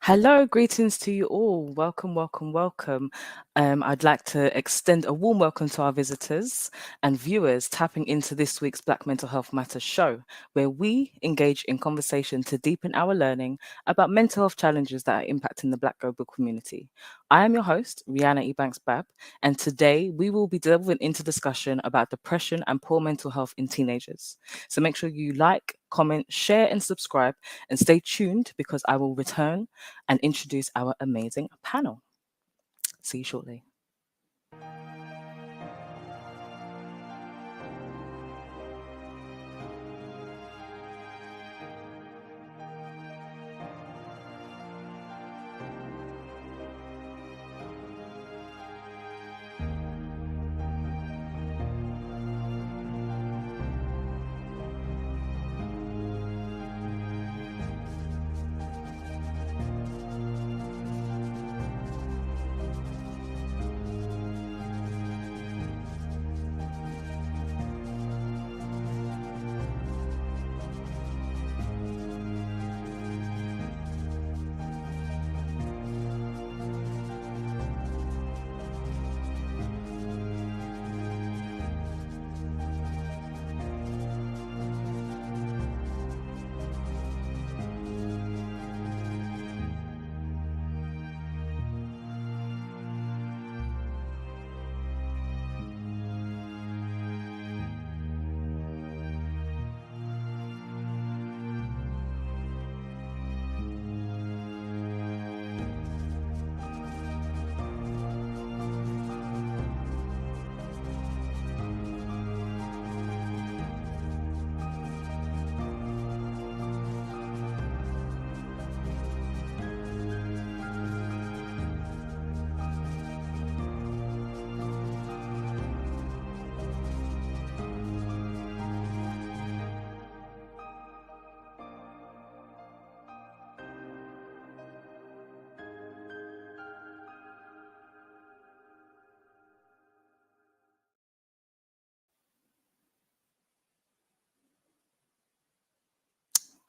Hello, greetings to you all. Welcome, welcome, welcome. I'd like to extend a warm welcome to our visitors and viewers tapping into this week's Black Mental Health Matters show, where we engage in conversation to deepen our learning about mental health challenges that are impacting the Black global community. I am your host, Rihanna Ebanks Bab, and today we will be delving into discussion about depression and poor mental health in teenagers. So make sure you like, comment, share, and subscribe, and stay tuned because I will return and introduce our amazing panel. See you shortly.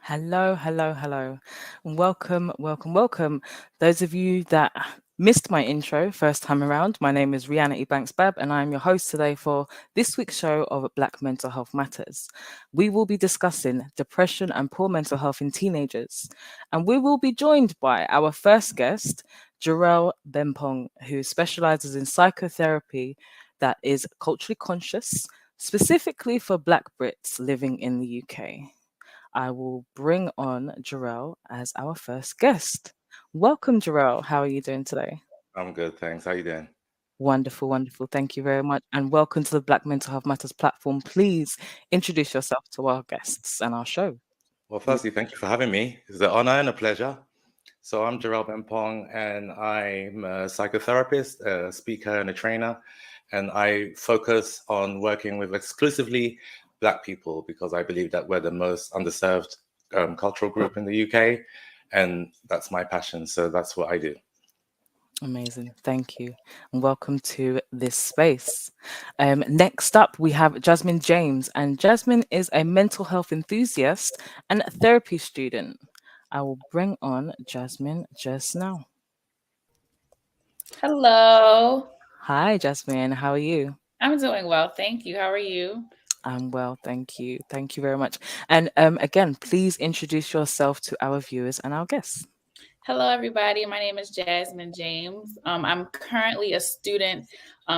Hello, hello, hello. Welcome, welcome, welcome. Those of you that missed my intro first time around, my name is Rihanna Ebanks Bab, and I'm your host today for this week's show of Black Mental Health Matters. We will be discussing depression and poor mental health in teenagers. And we will be joined by our first guest, Jarrell Bempong, who specializes in psychotherapy that is culturally conscious, specifically for Black Brits living in the UK. I will bring on Jarrell as our first guest. Welcome, Jarrell. How are you doing today? I'm good, thanks. How you doing? Wonderful, wonderful. Thank you very much. And welcome to the Black Mental Health Matters platform. Please introduce yourself to our guests and our show. Well, firstly, thank you for having me. It's an honor and a pleasure. So I'm Jarrell Bempong, and I'm a psychotherapist, a speaker, and a trainer. And I focus on working with exclusively Black people because I believe that we're the most underserved cultural group in the UK, and that's my passion. So that's what I do. Amazing. Thank you. And welcome to this space. Next up, we have Jasmine James. And Jasmine is a mental health enthusiast and a therapy student. I will bring on Jasmine just now. Hello. Hi, Jasmine. How are you? I'm doing well. Thank you. How are you? I'm well, thank you. Thank you very much. And again, please introduce yourself to our viewers and our guests. Hello, everybody. My name is Jasmine James. I'm currently a student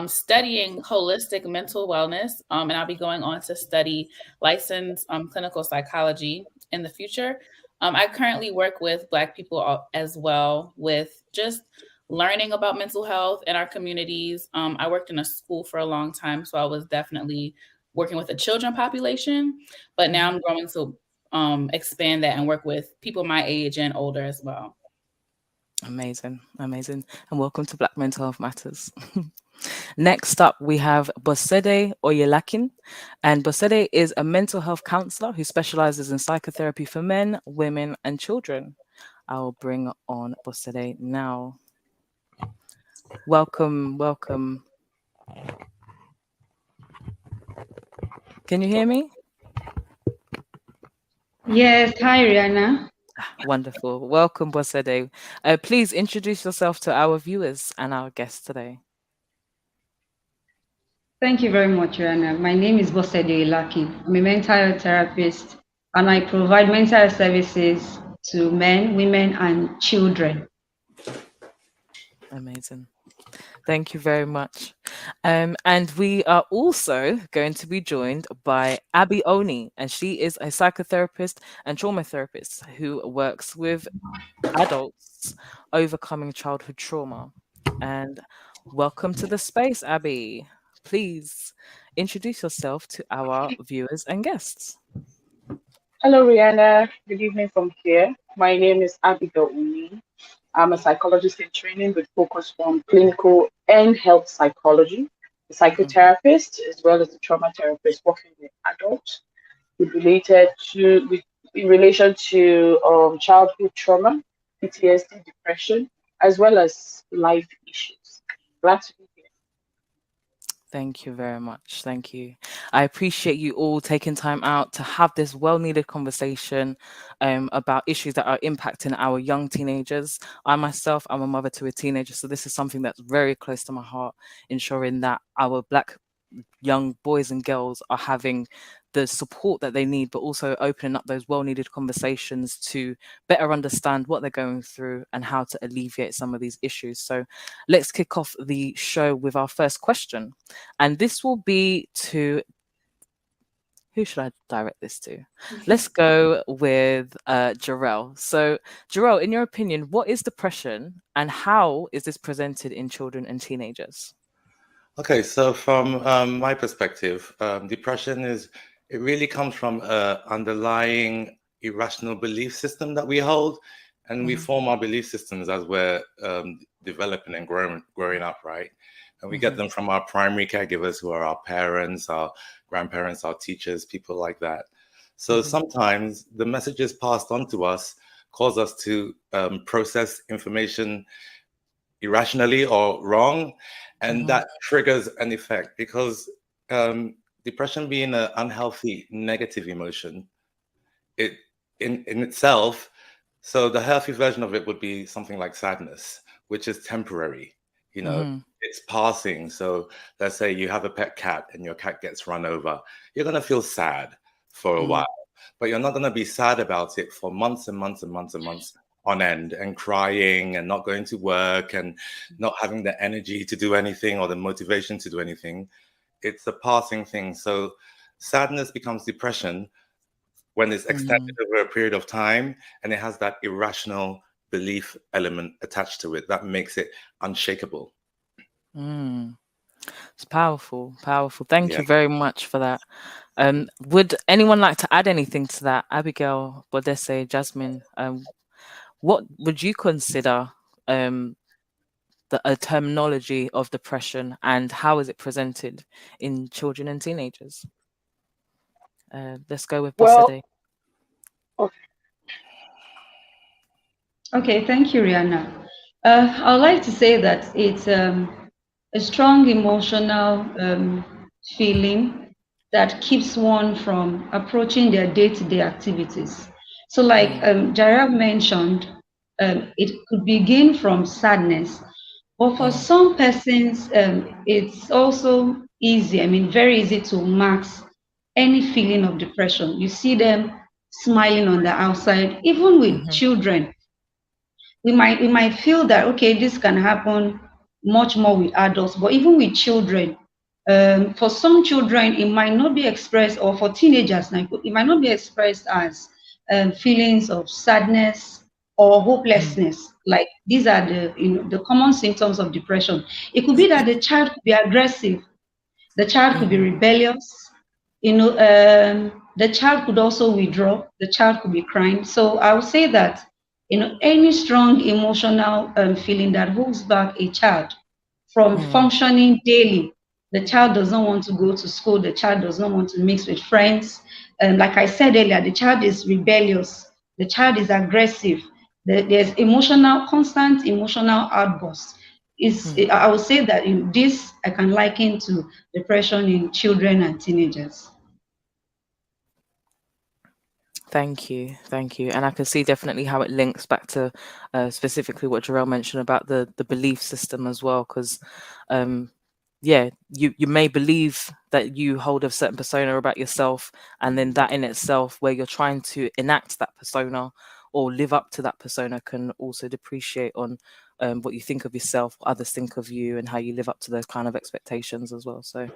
studying holistic mental wellness, and I'll be going on to study licensed clinical psychology in the future. I currently work with Black people as well with just learning about mental health in our communities. I worked in a school for a long time, so I was definitely working with a children population, but now I'm going to expand that and work with people my age and older as well. Amazing, amazing. And welcome to Black Mental Health Matters. Next up, we have Bosede Oyelakin. And Bosede is a mental health counselor who specializes in psychotherapy for men, women, and children. I'll bring on Bosede now. Welcome, welcome. Can you hear me? Yes, hi Rihanna. Wonderful. Welcome, Bosede. Please introduce yourself to our viewers and our guests today. Thank you very much, Rihanna. My name is Bosede Ilaki. I'm a mental health therapist, and I provide mental health services to men, women, and children. Amazing. Thank you very much. And we are also going to be joined by Abby Oni, and she is a psychotherapist and trauma therapist who works with adults overcoming childhood trauma. And welcome to the space, Abby. Please introduce yourself to our viewers and guests. Hello, Rihanna. Good evening from here. My name is Abigail Uni. I'm a psychologist in training with focus on clinical and health psychology, a psychotherapist, as well as a trauma therapist working with adults in relation to childhood trauma, PTSD, depression, as well as life issues. Glad to be here. Thank you very much. Thank you. I appreciate you all taking time out to have this well-needed conversation about issues that are impacting our young teenagers. I myself, I'm a mother to a teenager, so this is something that's very close to my heart, ensuring that our Black young boys and girls are having the support that they need, but also opening up those well-needed conversations to better understand what they're going through and how to alleviate some of these issues. So let's kick off the show with our first question. And this will be to, who should I direct this to? Let's go with Jarrell. So Jarrell, in your opinion, what is depression and how is this presented in children and teenagers? Okay, so from my perspective, depression it really comes from an underlying irrational belief system that we hold, and we form our belief systems as we're developing and growing up, right? And we get them from our primary caregivers, who are our parents, our grandparents, our teachers, people like that. So sometimes the messages passed on to us cause us to process information irrationally or wrong, and that triggers an effect, because depression being an unhealthy negative emotion, it in itself, so the healthy version of it would be something like sadness, which is temporary, it's passing. So let's say you have a pet cat and your cat gets run over, you're going to feel sad for a while, but you're not going to be sad about it for months and months and months and months on end, and crying and not going to work and not having the energy to do anything or the motivation to do anything. It's a passing thing. So sadness becomes depression when it's extended over a period of time, and it has that irrational belief element attached to it that makes it unshakable. It's powerful. Thank you very much for that. Would anyone like to add anything to that? Abigail, Bodese, Jasmine, what would you consider the terminology of depression, and how is it presented in children and teenagers? Let's go with Bosede. Okay, thank you, Rihanna. I would like to say that it's a strong emotional feeling that keeps one from approaching their day-to-day activities. So like Jarrell mentioned, it could begin from sadness, but for some persons, it's also easy, very easy to mask any feeling of depression. You see them smiling on the outside. Even with children, we might feel that, okay, this can happen much more with adults, but even with children, for some children, it might not be expressed, or for teenagers, it might not be expressed as feelings of sadness or hopelessness. Like, these are the common symptoms of depression. It could be that the child could be aggressive, the child could be rebellious, the child could also withdraw, the child could be crying. So I would say that any strong emotional feeling that holds back a child from functioning daily. The child does not want to go to school, the child does not want to mix with friends. Like I said earlier, the child is rebellious, the child is aggressive, there's constant emotional outbursts. I would say that this I can liken to depression in children and teenagers. Thank you, and I can see definitely how it links back to specifically what Jarrell mentioned about the belief system as well, because yeah, you may believe that you hold a certain persona about yourself, and then that in itself, where you're trying to enact that persona or live up to that persona, can also depreciate on what you think of yourself, what others think of you, and how you live up to those kind of expectations as well. So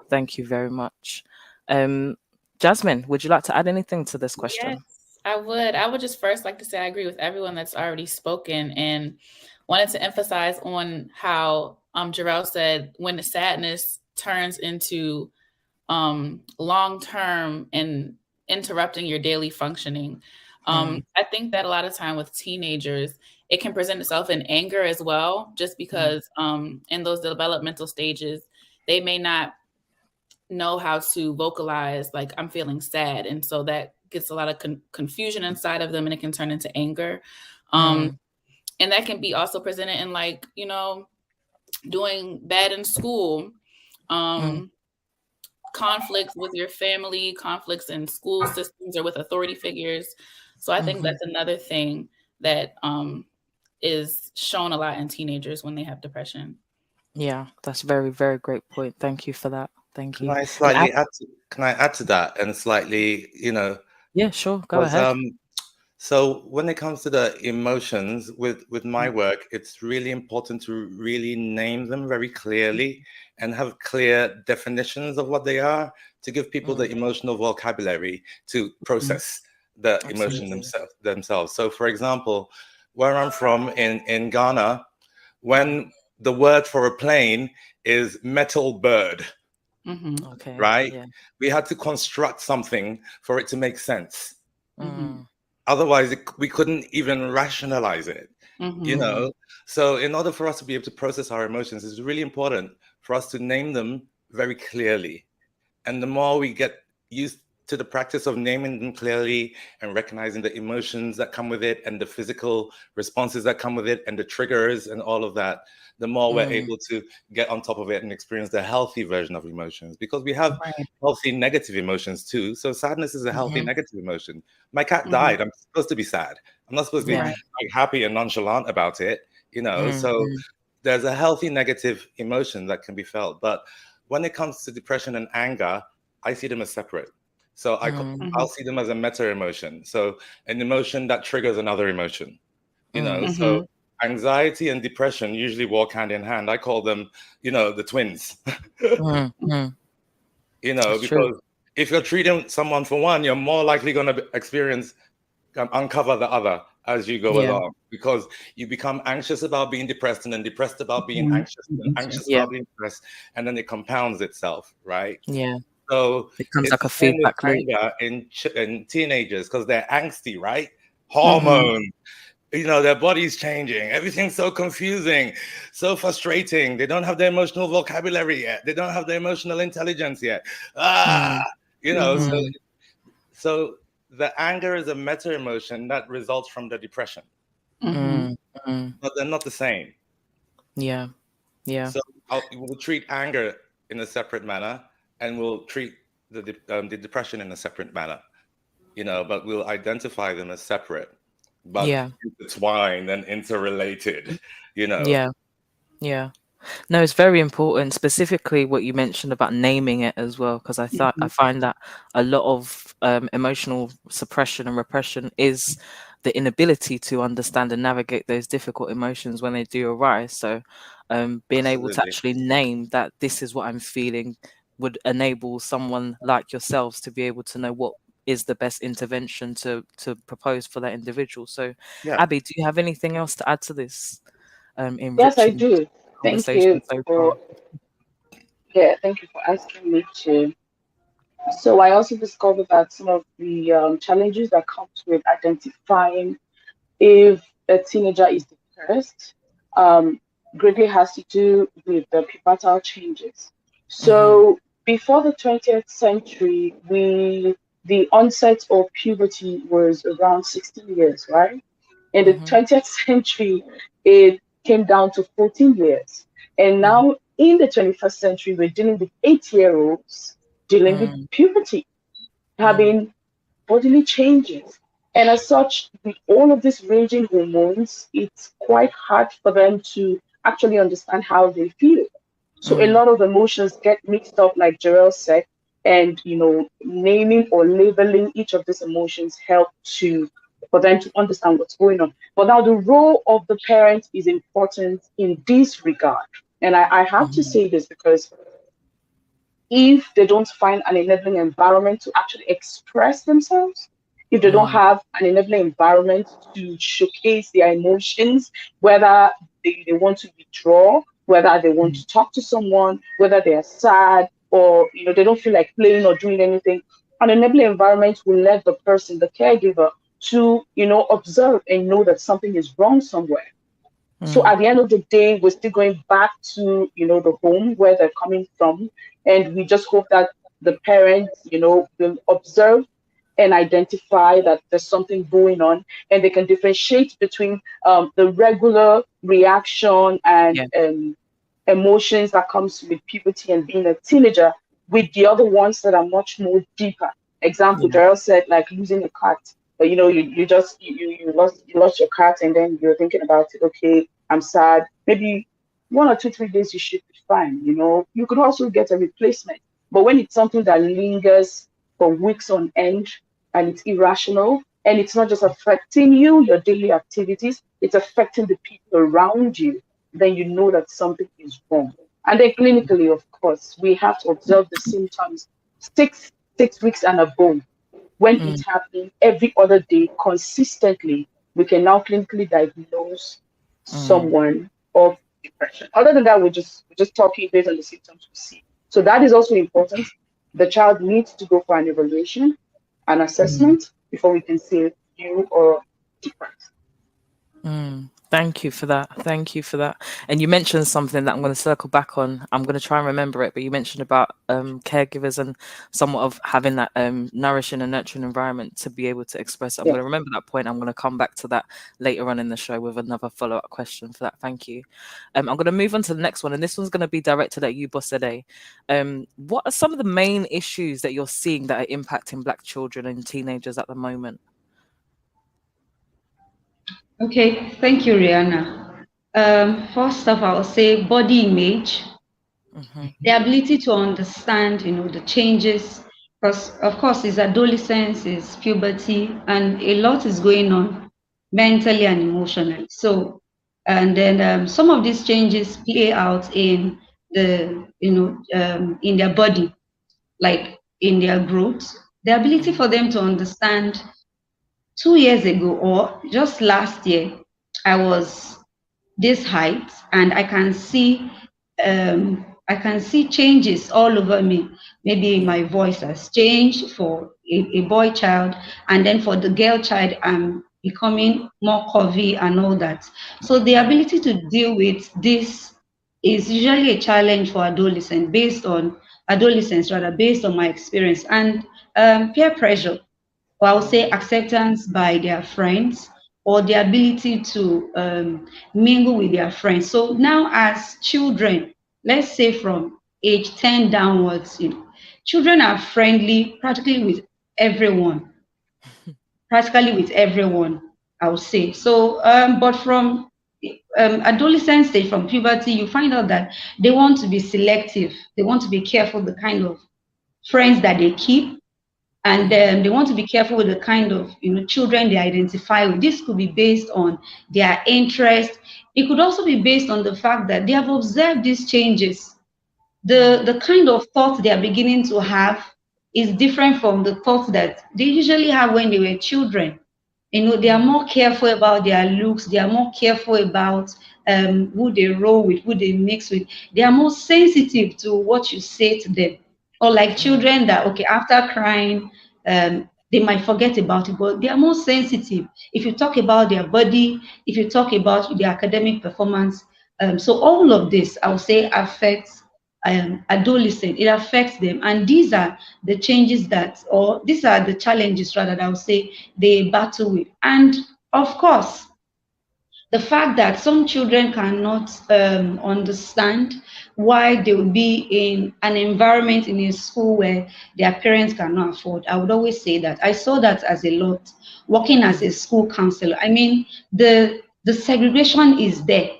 thank you very much. Jasmine, would you like to add anything to this question? Yes, I would. I would just first like to say I agree with everyone that's already spoken, and wanted to emphasize on how Jarrell said when the sadness turns into long-term and interrupting your daily functioning. I think that a lot of time with teenagers, it can present itself in anger as well, just because in those developmental stages, they may not know how to vocalize like I'm feeling sad, and so that gets a lot of confusion inside of them, and it can turn into anger. And that can be also presented in like, you know, doing bad in school, conflicts with your family, conflicts in school systems or with authority figures. So I think that's another thing that is shown a lot in teenagers when they have depression. Yeah, that's very, very great point. Thank you for that. Thank you. Can I slightly add to that and slightly, you know? Yeah, sure. Go ahead. So when it comes to the emotions with my work, it's really important to really name them very clearly and have clear definitions of what they are, to give people the emotional vocabulary to process the emotion themselves. So for example, where I'm from in Ghana, when the word for a plane is metal bird, Okay. right? Yeah. We had to construct something for it to make sense. Otherwise, we couldn't even rationalize it, you know? So in order for us to be able to process our emotions, it's really important for us to name them very clearly. And the more we get used to the practice of naming them clearly and recognizing the emotions that come with it and the physical responses that come with it and the triggers and all of that, the more we're able to get on top of it and experience the healthy version of emotions, because we have healthy negative emotions too. So sadness is a healthy negative emotion. My cat died. I'm supposed to be sad. I'm not supposed to be like happy and nonchalant about it, you know? So there's a healthy negative emotion that can be felt. But when it comes to depression and anger, I see them as separate. So I'll see them as a meta emotion. So an emotion that triggers another emotion, you know? So anxiety and depression usually walk hand in hand. I call them, you know, the twins. You know, That's because true. if you're treating someone for one, you're more likely going to uncover the other as you go along, because you become anxious about being depressed and then depressed about being anxious and anxious about being depressed, and then it compounds itself, right? Yeah. So It becomes like a it's same with feedback loop. anger in teenagers, because they're angsty, right? Hormone. You know, their body's changing. Everything's so confusing, so frustrating. They don't have the emotional vocabulary yet. They don't have the emotional intelligence yet. You know, so the anger is a meta emotion that results from the depression. But they're not the same. Yeah. So we'll treat anger in a separate manner, and we'll treat the depression in a separate manner, you know, but we'll identify them as separate, but intertwined and interrelated, you know. Yeah. No, it's very important, specifically what you mentioned about naming it as well, because I find that a lot of emotional suppression and repression is the inability to understand and navigate those difficult emotions when they do arise. So being able to actually name that this is what I'm feeling would enable someone like yourselves to be able to know what is the best intervention to propose for that individual. So Abby, do you have anything else to add to this? Yes, I do. Thank you for asking me to. So I also discovered that some of the challenges that comes with identifying if a teenager is depressed greatly has to do with the pubertal changes. So before the 20th century, the onset of puberty was around 16 years, right? In the 20th century, it came down to 14 years. And now in the 21st century, we're dealing with 8-year-olds dealing with puberty, having bodily changes. And as such, with all of these ranging hormones, it's quite hard for them to actually understand how they feel. So a lot of emotions get mixed up, like Jarrell said, and naming or labeling each of these emotions help to for them to understand what's going on. But now the role of the parent is important in this regard. And I have to say this because if they don't find an enabling environment to actually express themselves, if they don't have an enabling environment to showcase their emotions, whether they want to withdraw, whether they want to talk to someone, whether they are sad, or they don't feel like playing or doing anything, an enabling environment will let the person, the caregiver, to observe and know that something is wrong somewhere. So at the end of the day, we're still going back to, the home where they're coming from. And we just hope that the parents, will observe and identify that there's something going on, and they can differentiate between the regular reaction and emotions that comes with puberty and being a teenager with the other ones that are much more deeper. Example, Daryl said, like losing a cat. But you lost your cat, and then you're thinking about it. Okay, I'm sad. Maybe 1 or 2, 3 days you should be fine. You could also get a replacement. But when it's something that lingers for weeks on end and it's irrational, and it's not just affecting you, your daily activities, it's affecting the people around you, then you know that something is wrong. And then clinically, of course, we have to observe the symptoms 6 weeks and above. When it's happening every other day consistently, we can now clinically diagnose someone of depression. Other than that, we're just talking based on the symptoms we see. So that is also important. The child needs to go for an evaluation, an assessment before we can say you are depressed. Thank you for that. Thank you for that. And you mentioned something that I'm going to circle back on. I'm going to try and remember it, but you mentioned about caregivers and somewhat of having that nourishing and nurturing environment to be able to express. I'm going to remember that point. I'm going to come back to that later on in the show with another follow-up question for that. Thank you. I'm going to move on to the next one, and this one's going to be directed at you, Bosede. What are some of the main issues that you're seeing that are impacting Black children and teenagers at the moment? Okay, thank you, Rihanna. First off, I will say body image, the ability to understand, the changes, because of course it's adolescence, it's puberty, and a lot is going on mentally and emotionally. So, and then some of these changes play out in the, in their body, like in their growth, the ability for them to understand. 2 years ago or just last year, I was this height, and I can see changes all over me. Maybe my voice has changed for a boy child, and then for the girl child, I'm becoming more curvy and all that. So the ability to deal with this is usually a challenge for adolescents based on my experience, and peer pressure, or I would say acceptance by their friends, or the ability to mingle with their friends. So now as children, let's say from age 10 downwards, children are friendly practically with everyone, I would say. So, but from adolescent stage, from puberty, you find out that they want to be selective. They want to be careful the kind of friends that they keep. And they want to be careful with the kind of children they identify with. This could be based on their interest. It could also be based on the fact that they have observed these changes. The kind of thoughts they are beginning to have is different from the thoughts that they usually have when they were children. They are more careful about their looks. They are more careful about who they roll with, who they mix with. They are more sensitive to what you say to them. Or like children that, okay, after crying, they might forget about it, but they are more sensitive. If you talk about their body, if you talk about their academic performance, so all of this, I would say, affects adolescents. It affects them, and these are the changes these are the challenges rather that I would say they battle with. And of course, the fact that some children cannot understand why they will be in an environment in a school where their parents cannot afford. I would always say that. I saw that as a lot working as a school counselor. I mean, the segregation is there.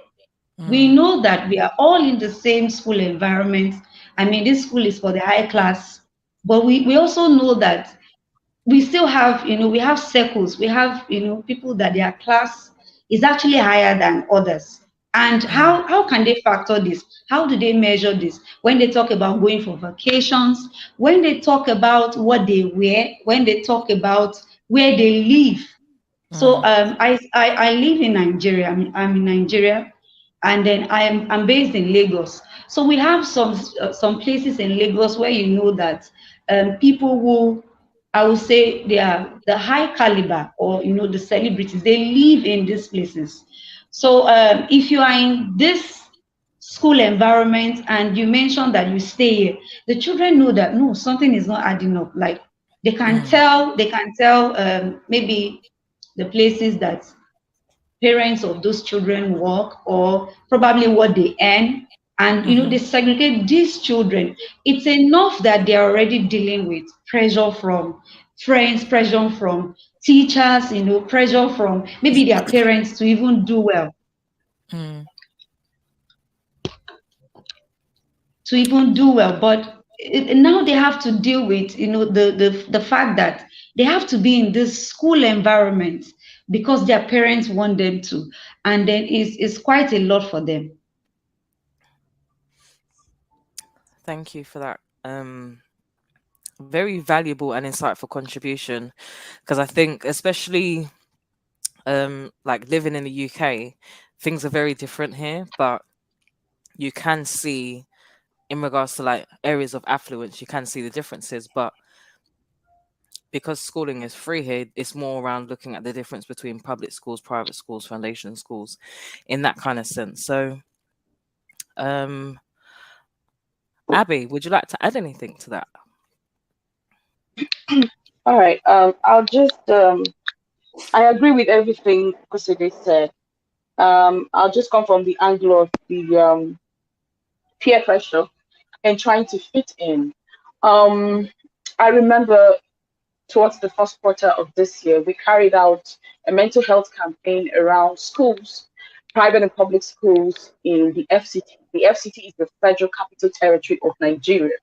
We know that we are all in the same school environment. I mean, this school is for the high class, but we also know that we still have, we have circles, we have, people that their class is actually higher than others. And how can they factor this? How do they measure this? When they talk about going for vacations, when they talk about what they wear, when they talk about where they live. So I live in Nigeria. I'm in Nigeria, and then I'm based in Lagos. So we have some places in Lagos where you know that people who, I would say, they are the high caliber, or the celebrities, they live in these places. So if you are in this school environment and you mentioned that you stay here, the children know that no, something is not adding up. Like they can tell maybe the places that parents of those children work, or probably what they earn, and they segregate these children. It's enough that they're already dealing with pressure from friends, pressure from teachers, pressure from maybe their parents to even do well. To even do well, but now they have to deal with the fact that they have to be in this school environment because their parents want them to, and then it's quite a lot for them. Thank you for that very valuable and insightful contribution, because I think especially like living in the UK, things are very different here, but you can see in regards to like areas of affluence, you can see the differences, but because schooling is free here, it's more around looking at the difference between public schools, private schools, foundation schools, in that kind of sense. So Abby, would you like to add anything to that? All right. I'll just I agree with everything Kosede said. I'll just come from the angle of the peer pressure and trying to fit in. I remember towards the first quarter of this year, we carried out a mental health campaign around schools, private and public schools in the FCT. The FCT is the Federal Capital Territory of Nigeria.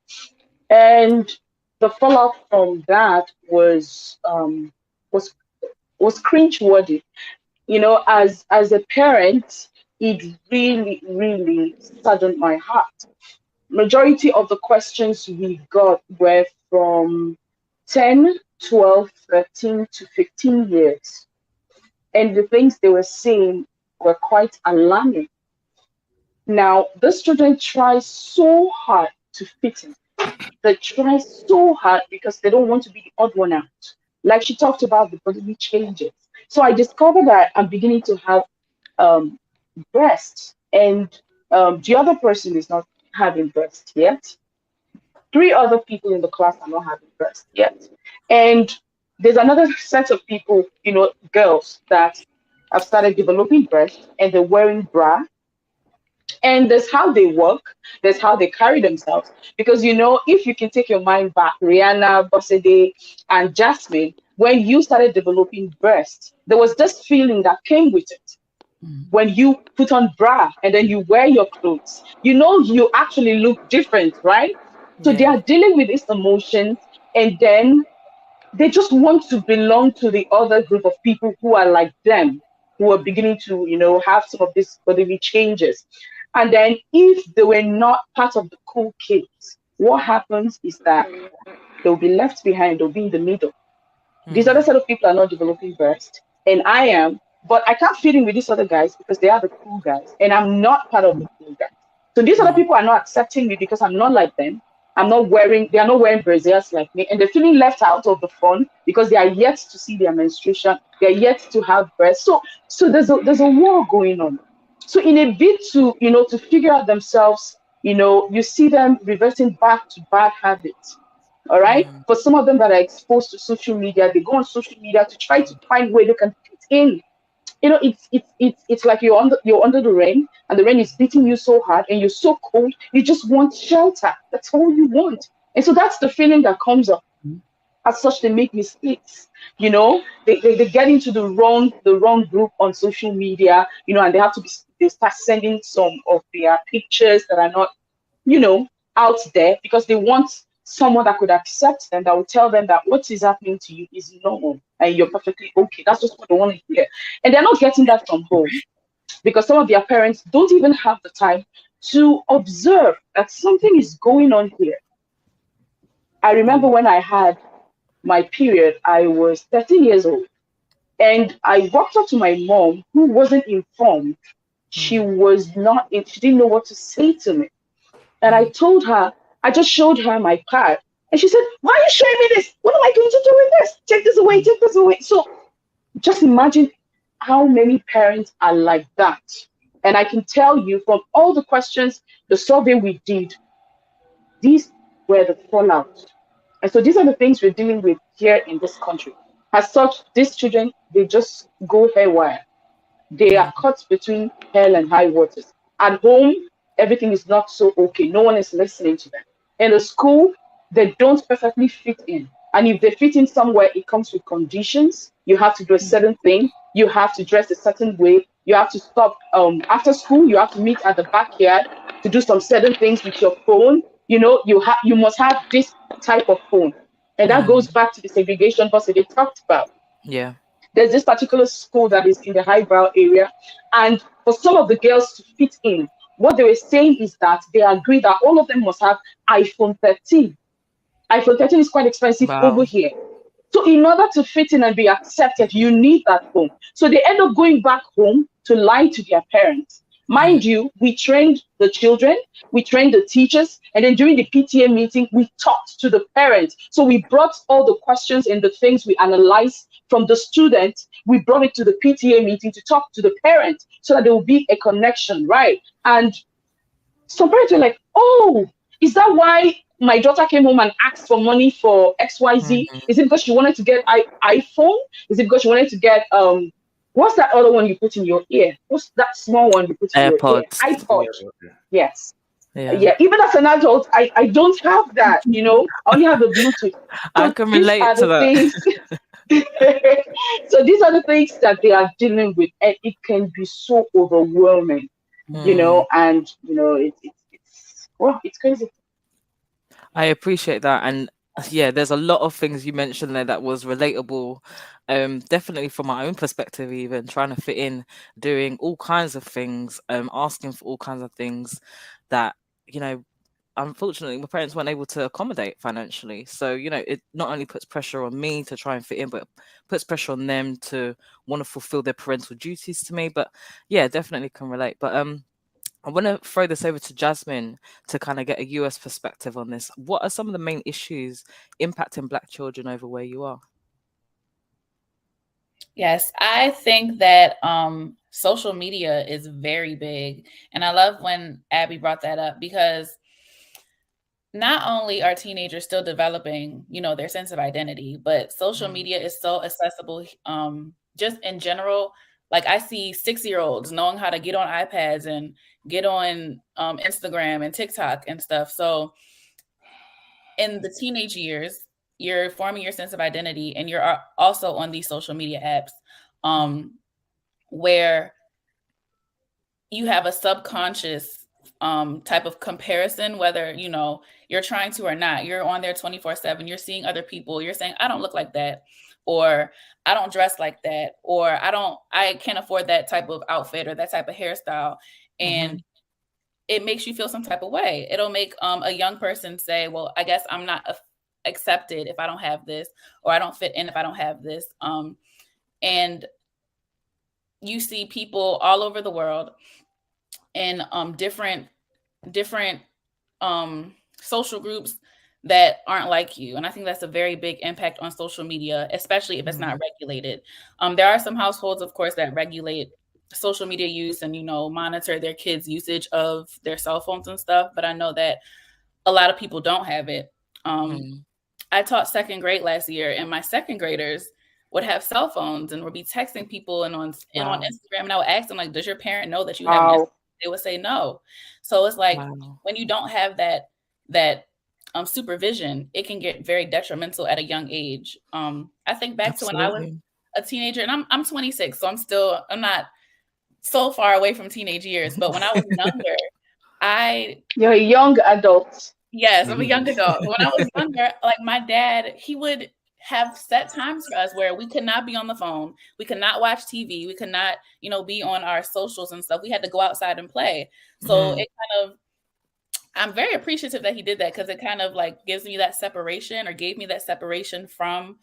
And the fallout from that was cringeworthy. As a parent, it really, really saddened my heart. Majority of the questions we got were from 10, 12, 13 to 15 years. And the things they were saying were quite alarming. Now, these children try so hard to fit in. They try so hard because they don't want to be the odd one out. Like she talked about the bodily changes. So I discovered that I'm beginning to have breasts, and the other person is not having breast yet. 3 other people in the class are not having breast yet. And there's another set of people, girls that have started developing breast and they're wearing bra. And there's how they work, there's how they carry themselves. Because, if you can take your mind back, Rihanna, Bosede, and Jasmine, when you started developing breast, there was this feeling that came with it. When you put on bra and then you wear your clothes, you actually look different, right? So they are dealing with these emotions, and then they just want to belong to the other group of people who are like them, who are beginning to, have some of these bodily changes. And then if they were not part of the cool kids, what happens is that they'll be left behind, they'll be in the middle. These other set of people are not developing breast, and I am, but I can't fit in with these other guys because they are the cool guys, and I'm not part of the cool guys. So these other people are not accepting me because I'm not like them. They are not wearing braziers like me, and they're feeling left out of the fun because they are yet to see their menstruation. They are yet to have breasts. So there's a war going on. So in a bid to, to figure out themselves, you see them reverting back to bad habits. All right. For some of them that are exposed to social media, they go on social media to try to find where they can fit in. it's like you're under the rain, and the rain is beating you so hard, and you're so cold. You just want shelter. That's all you want. And so that's the feeling that comes up. As such, they make mistakes. They get into the wrong group on social media. And they start sending some of their pictures that are not out there, because they want someone that could accept them, that will tell them that what is happening to you is normal and you're perfectly okay. That's just what they want to hear. And they're not getting that from home, because some of their parents don't even have the time to observe that something is going on here. I remember when I had my period, I was 13 years old. And I walked up to my mom, who wasn't informed. She didn't know what to say to me. And I told her, I just showed her my card. And she said, "Why are you showing me this? What am I going to do with this? Take this away, take this away." So just imagine how many parents are like that. And I can tell you from all the questions, the survey we did, these were the fallout. And so these are the things we're dealing with here in this country. As such, these children, they just go haywire. They are caught between hell and high waters. At home, everything is not so okay. No one is listening to them. In the school, they don't perfectly fit in. And if they fit in somewhere, it comes with conditions. You have to do a certain thing. You have to dress a certain way. You have to stop after school. You have to meet at the backyard to do some certain things with your phone. You must have this type of phone. And that goes back to the segregation bus that they talked about. Yeah. There's this particular school that is in the highbrow area. And for some of the girls to fit in, what they were saying is that they agree that all of them must have iPhone 13. iPhone 13 is quite expensive over here. So in order to fit in and be accepted, you need that phone. So they end up going back home to lie to their parents. Mind you, we trained the children, we trained the teachers, and then during the PTA meeting, we talked to the parents. So we brought all the questions and the things we analyzed from the students, we brought it to the PTA meeting to talk to the parents so that there will be a connection, right? And some parents were like, "Oh, is that why my daughter came home and asked for money for XYZ? Is it because she wanted to get iPhone? Is it because she wanted to get what's that other one you put in your ear? What's that small one you put in your ear? iPod." Yes. Yeah. Even as an adult, I don't have that, I only have the Bluetooth. So I can relate to that. So these are the things that they are dealing with, and it can be so overwhelming, and it's crazy. I appreciate that. And yeah, there's a lot of things you mentioned there that was relatable. Definitely from my own perspective, even trying to fit in, doing all kinds of things, asking for all kinds of things that, unfortunately my parents weren't able to accommodate financially. So, it not only puts pressure on me to try and fit in, but puts pressure on them to want to fulfill their parental duties to me. But yeah, definitely can relate. But I want to throw this over to Jasmine to kind of get a US perspective on this. What are some of the main issues impacting Black children over where you are? Yes, I think that social media is very big. And I love when Abby brought that up, because not only are teenagers still developing, their sense of identity, but social media is so accessible just in general. Like, I see 6-year-olds knowing how to get on iPads and get on Instagram and TikTok and stuff. So in the teenage years, you're forming your sense of identity, and you're also on these social media apps where you have a subconscious type of comparison, whether, you're trying to or not. You're on there 24/7. You're seeing other people. You're saying, "I don't look like that," or "I don't dress like that," or I can't afford that type of outfit or that type of hairstyle. And it makes you feel some type of way. It'll make a young person say, "Well, I guess I'm not accepted if I don't have this, or I don't fit in if I don't have this." And you see people all over the world in different social groups that aren't like you. And I think that's a very big impact on social media, especially if it's not regulated. There are some households, of course, that regulate social media use and, monitor their kids' usage of their cell phones and stuff. But I know that a lot of people don't have it. I taught second grade last year, and my second graders, would have cell phones and would be texting people and on Wow. Instagram, and I would ask them, like, does your parent know that you have Wow. Instagram? They would say no. So it's like Wow. when you don't have that supervision, it can get very detrimental at a young age. I think back to when I was Absolutely. a teenager, and I'm 26, so I'm not so far away from teenage years. But when I was younger, You're a young adult. yes, I'm a young adult. When I was younger, like my dad, he would have set times for us where we could not be on the phone, we could not watch TV, we could not, be on our socials and stuff. We had to go outside and play. So it kind of, I'm very appreciative that he did that, because it kind of like gives me that separation, or gave me that separation from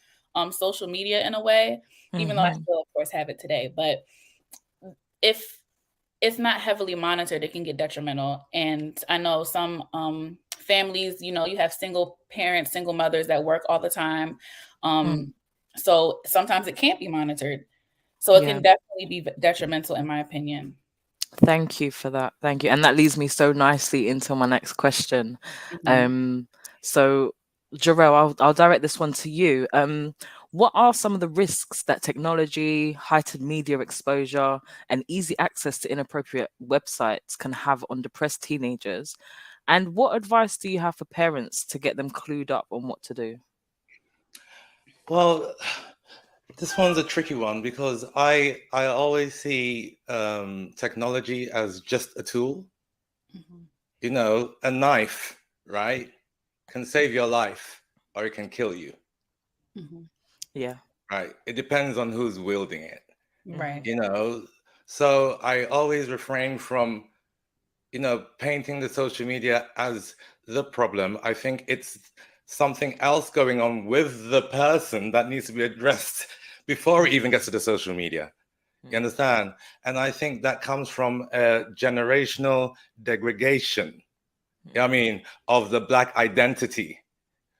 social media in a way, even though I still, of course, have it today. But if it's not heavily monitored, it can get detrimental. And I know some families, you have single parents, single mothers that work all the time. So sometimes it can't be monitored. So it can definitely be detrimental, in my opinion. Thank you for that. Thank you. And that leads me so nicely into my next question. So Jarrell, I'll direct this one to you. What are some of the risks that technology, heightened media exposure, and easy access to inappropriate websites can have on depressed teenagers? And what advice do you have for parents to get them clued up on what to do? Well, this one's a tricky one, because I always see technology as just a tool. A knife, right, can save your life, or it can kill you. Yeah. Right. It depends on who's wielding it. Right. So I always refrain from, painting the social media as the problem. I think it's something else going on with the person that needs to be addressed before it even gets to the social media. You understand? And I think that comes from a generational degradation, of the Black identity,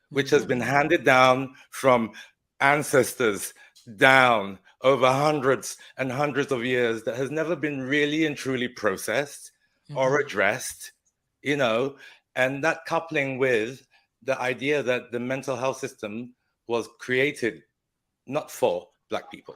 which has been handed down from ancestors down over hundreds and hundreds of years, that has never been really and truly processed or addressed, and that coupling with the idea that the mental health system was created not for Black people.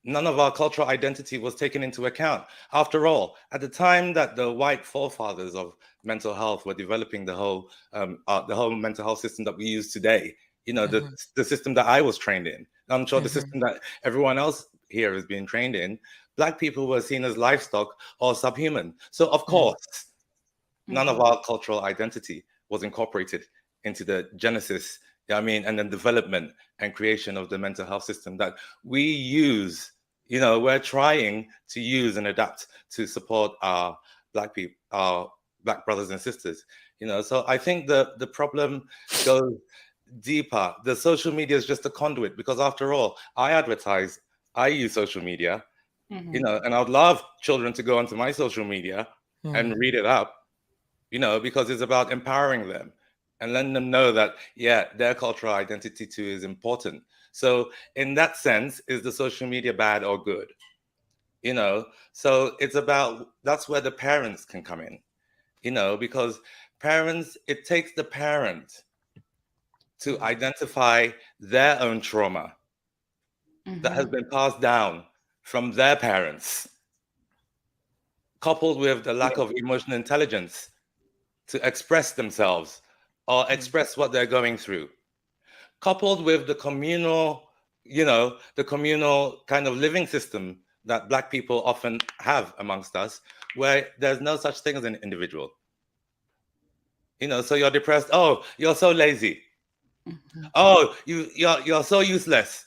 None of our cultural identity was taken into account. After all, at the time that the white forefathers of mental health were developing the whole mental health system that we use today, the system that I was trained in, I'm sure the system that everyone else here is being trained in, Black people were seen as livestock or subhuman. So of course, none of our cultural identity was incorporated into the genesis, and the development and creation of the mental health system that we use. We're trying to use and adapt to support our Black people, our Black brothers and sisters. So I think the problem goes deeper. The social media is just a conduit, because after all, I use social media, and I would love children to go onto my social media and read it up, because it's about empowering them and letting them know that, their cultural identity too is important. So in that sense, is the social media bad or good? So it's about, that's where the parents can come in, because parents, it takes the parent to identify their own trauma that has been passed down from their parents, coupled with the lack of emotional intelligence to express themselves or express what they're going through, coupled with the communal, the communal kind of living system that Black people often have amongst us, where there's no such thing as an individual. So you're depressed. Oh, you're so lazy. Oh, you're so useless.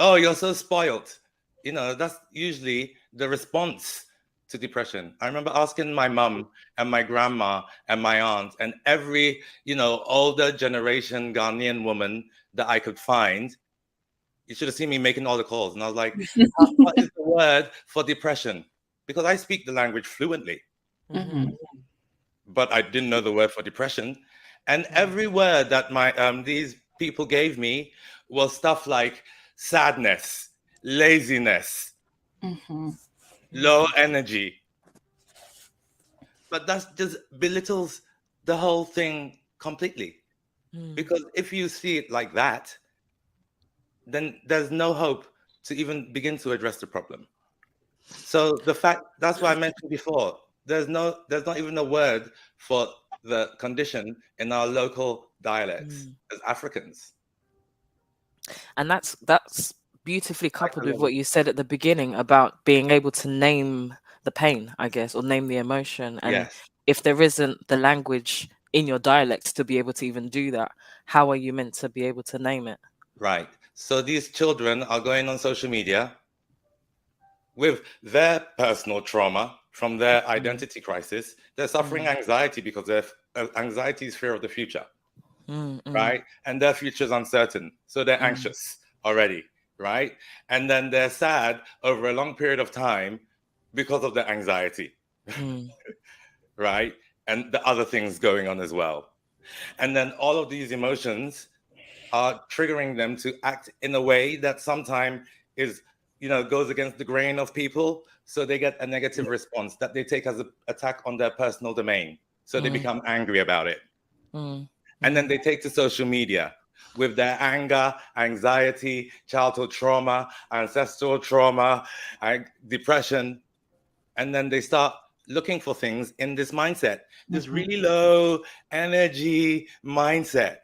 Oh, you're so spoiled. That's usually the response to depression. I remember asking my mom and my grandma and my aunt and every, older generation Ghanaian woman that I could find. You should have seen me making all the calls. And I was like, what is the word for depression? Because I speak the language fluently. But I didn't know the word for depression. And every word that these people gave me was stuff like sadness, laziness, low energy. But that just belittles the whole thing completely. Because if you see it like that, then there's no hope to even begin to address the problem. So that's why I mentioned before, there's not even a word for the condition in our local dialects as Africans. And that's beautifully coupled with what you said at the beginning about being able to name the pain, I guess, or name the emotion. And Yes. if there isn't the language in your dialect to be able to even do that, how are you meant to be able to name it? Right. So these children are going on social media with their personal trauma from their identity crisis. They're suffering anxiety because their anxiety is fear of the future. Right? And their future is uncertain. So they're anxious already, right? And then they're sad over a long period of time because of their anxiety, right? And the other things going on as well. And then all of these emotions are triggering them to act in a way that sometimes is, goes against the grain of people. So they get a negative response that they take as an attack on their personal domain. So they become angry about it. And then they take to social media with their anger, anxiety, childhood trauma, ancestral trauma, depression. And then they start looking for things in this mindset, this really low energy mindset,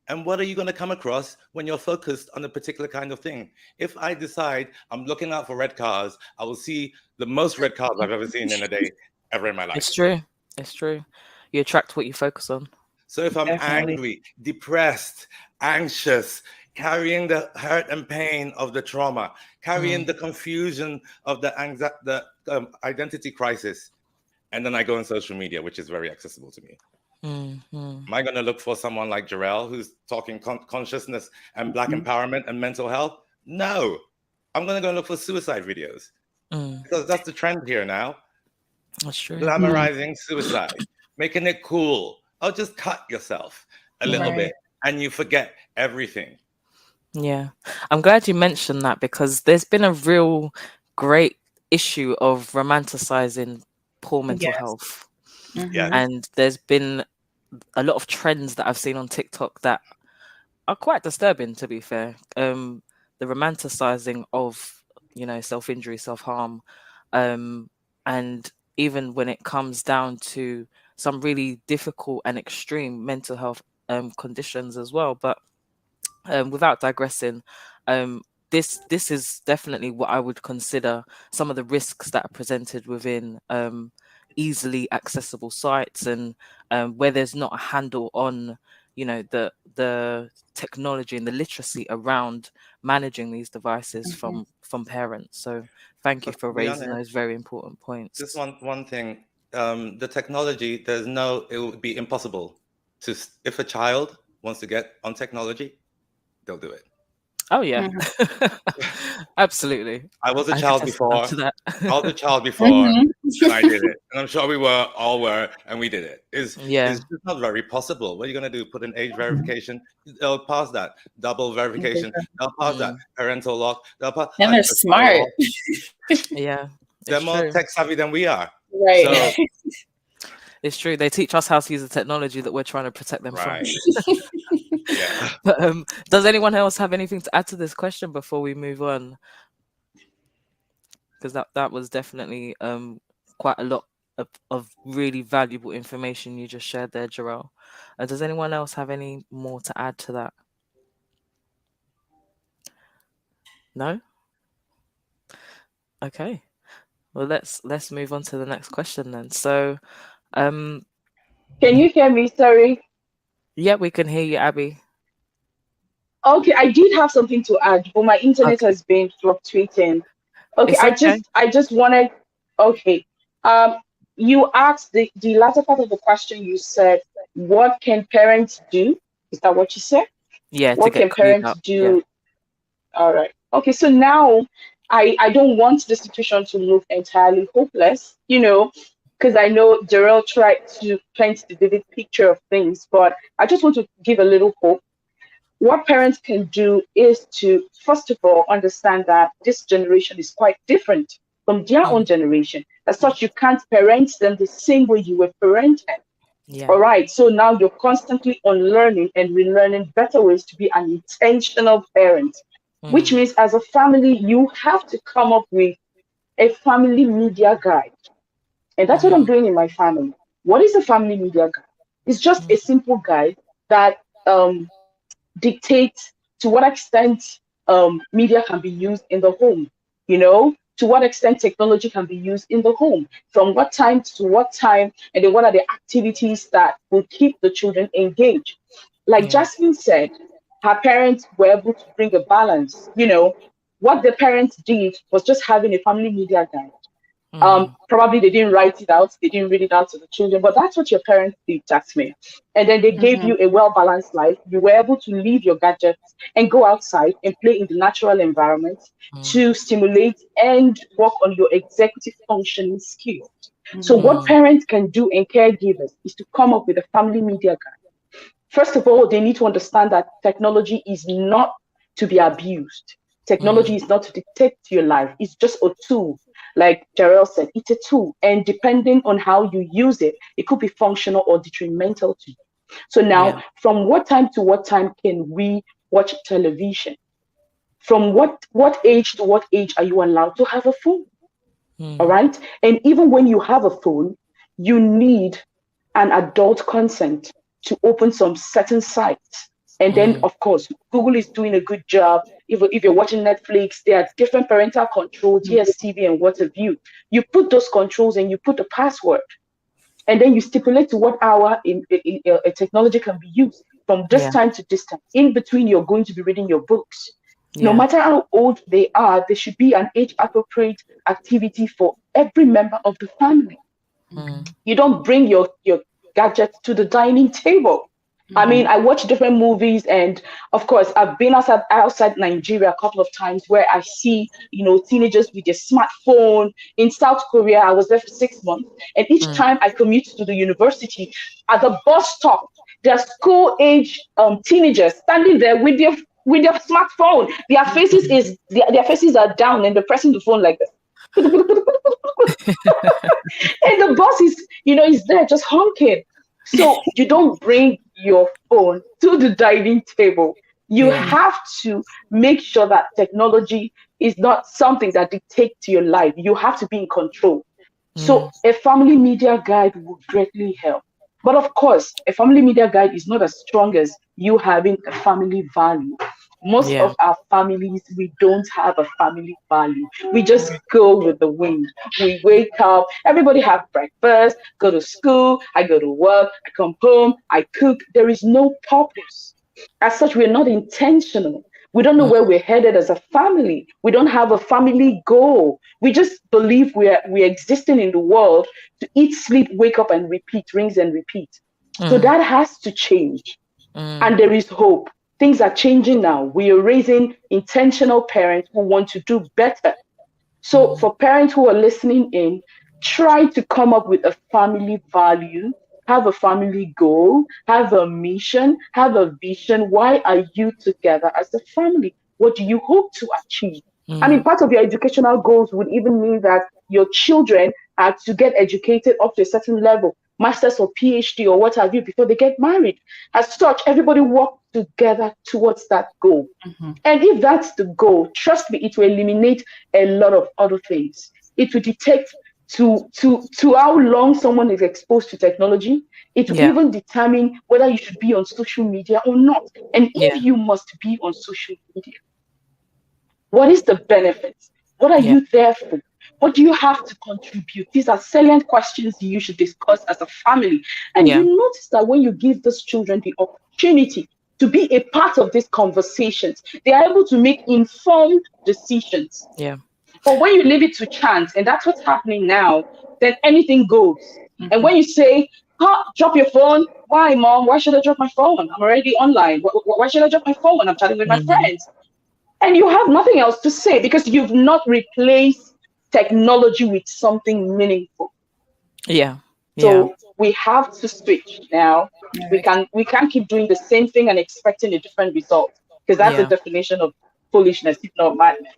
and what are you going to come across when you're focused on a particular kind of thing? If I decide I'm looking out for red cars, I will see the most red cars I've ever seen in a day ever in my life. It's true. It's true. You attract what you focus on. So if I'm angry, depressed, anxious, carrying the hurt and pain of the trauma, carrying the confusion of the identity crisis, and then I go on social media, which is very accessible to me. Am I going to look for someone like Jarrell who's talking consciousness and Black empowerment and mental health? No. I'm going to go look for suicide videos because that's the trend here now. That's true. Glamorizing suicide, making it cool. Oh, just cut yourself a little bit and you forget everything. Yeah. I'm glad you mentioned that because there's been a real great issue of romanticizing poor mental health. And there's been a lot of trends that I've seen on TikTok that are quite disturbing, to be fair. The romanticizing of, self-injury, self-harm. And even when it comes down to some really difficult and extreme mental health conditions as well. But without digressing, this is definitely what I would consider some of the risks that are presented within easily accessible sites and where there's not a handle on the technology and the literacy around managing these devices from parents. So thank you for raising those very important points. Just one thing, the technology, it would be impossible if a child wants to get on technology, they'll do it. Oh yeah. Absolutely. I was a child before. I was a child before and I did it. And I'm sure we all were, and we did it. It's just not very possible. What are you going to do? Put an age verification? They'll pass that. Double verification. They'll pass that. Parental lock. They'll pass. And they're smart. Yeah. They're more tech savvy than we are. Right. So, it's true. They teach us how to use the technology that we're trying to protect them from. Yeah. But does anyone else have anything to add to this question before we move on? Because that was definitely quite a lot of really valuable information you just shared there, Jarrell. Does anyone else have any more to add to that? No? Okay. Well, let's move on to the next question then. So, can you hear me? Sorry. Yeah, we can hear you, Abby. Okay, I did have something to add, but my internet has been fluctuating. Okay, I just wanted. Okay, you asked the latter part of the question. You said, "What can parents do?" Is that what you said? Yeah. What can parents do? Yeah. All right. Okay, so now I don't want the situation to look entirely hopeless, because I know Jarrell tried to paint the vivid picture of things, but I just want to give a little hope. What parents can do is to, first of all, understand that this generation is quite different from their own generation. As such, you can't parent them the same way you were parented. Yeah. All right. So now you're constantly unlearning and relearning better ways to be an intentional parent, which means as a family, you have to come up with a family media guide. And that's what I'm doing in my family. What is a family media guide? It's just a simple guide that dictates to what extent media can be used in the home, to what extent technology can be used in the home, from what time to what time, and then what are the activities that will keep the children engaged. Like Jasmine said, her parents were able to bring a balance. What the parents did was just having a family media guide. Probably they didn't write it out, they didn't read it out to the children, but that's what your parents did, Jasmine. And then they gave you a well-balanced life. You were able to leave your gadgets and go outside and play in the natural environment to stimulate and work on your executive functioning skills. So what parents can do and caregivers is to come up with a family media guide. First of all, they need to understand that technology is not to be abused. Technology is not to dictate your life. It's just a tool. Like Jarrell said, it's a tool. And depending on how you use it, it could be functional or detrimental to you. So now, from what time to what time can we watch television? From what age to what age are you allowed to have a phone? All right. And even when you have a phone, you need an adult consent to open some certain sites. And then, of course, Google is doing a good job. If you're watching Netflix, there are different parental controls, DSTV and what have you. You put those controls and you put the password. And then you stipulate to what hour in a technology can be used from this time to this time. In between, you're going to be reading your books. No matter how old they are, there should be an age-appropriate activity for every member of the family. You don't bring your gadgets to the dining table. I mean, I watch different movies, and of course, I've been outside Nigeria a couple of times where I see, teenagers with their smartphone. In South Korea, I was there for 6 months, and each time I commute to the university, at the bus stop, there are school-age teenagers standing there with their smartphone. Their faces are down, and they're pressing the phone like this. And the bus is there just honking. So you don't bring your phone to the dining table. You have to make sure that technology is not something that dictates your life. You have to be in control. So a family media guide would greatly help. But of course, a family media guide is not as strong as you having a family value. Most of our families, we don't have a family value. We just go with the wind. We wake up, everybody have breakfast, go to school, I go to work, I come home, I cook. There is no purpose. As such, we're not intentional. We don't know where we're headed as a family. We don't have a family goal. We just believe we're existing in the world to eat, sleep, wake up, and repeat, rinse and repeat. So that has to change. And there is hope. Things are changing now. We are raising intentional parents who want to do better. So for parents who are listening in, try to come up with a family value, have a family goal, have a mission, have a vision. Why are you together as a family? What do you hope to achieve? I mean, part of your educational goals would even mean that your children are to get educated up to a certain level, master's or PhD or what have you, before they get married. As such, everybody work together towards that goal. And if that's the goal, trust me, it will eliminate a lot of other things. It will detect to how long someone is exposed to technology. It will even determine whether you should be on social media or not. And if you must be on social media, what is the benefits? What are you there for? What do you have to contribute? These are salient questions you should discuss as a family. And you notice that when you give those children the opportunity to be a part of these conversations, they are able to make informed decisions. But when you leave it to chance, and that's what's happening now, then anything goes. And when you say, drop your phone, why, mom? Why should I drop my phone? I'm already online. Why should I drop my phone when I'm chatting with my friends? And you have nothing else to say because you've not replaced technology with something meaningful. So we have to switch now. We can't keep doing the same thing and expecting a different result, because that's the definition of foolishness, if not madness.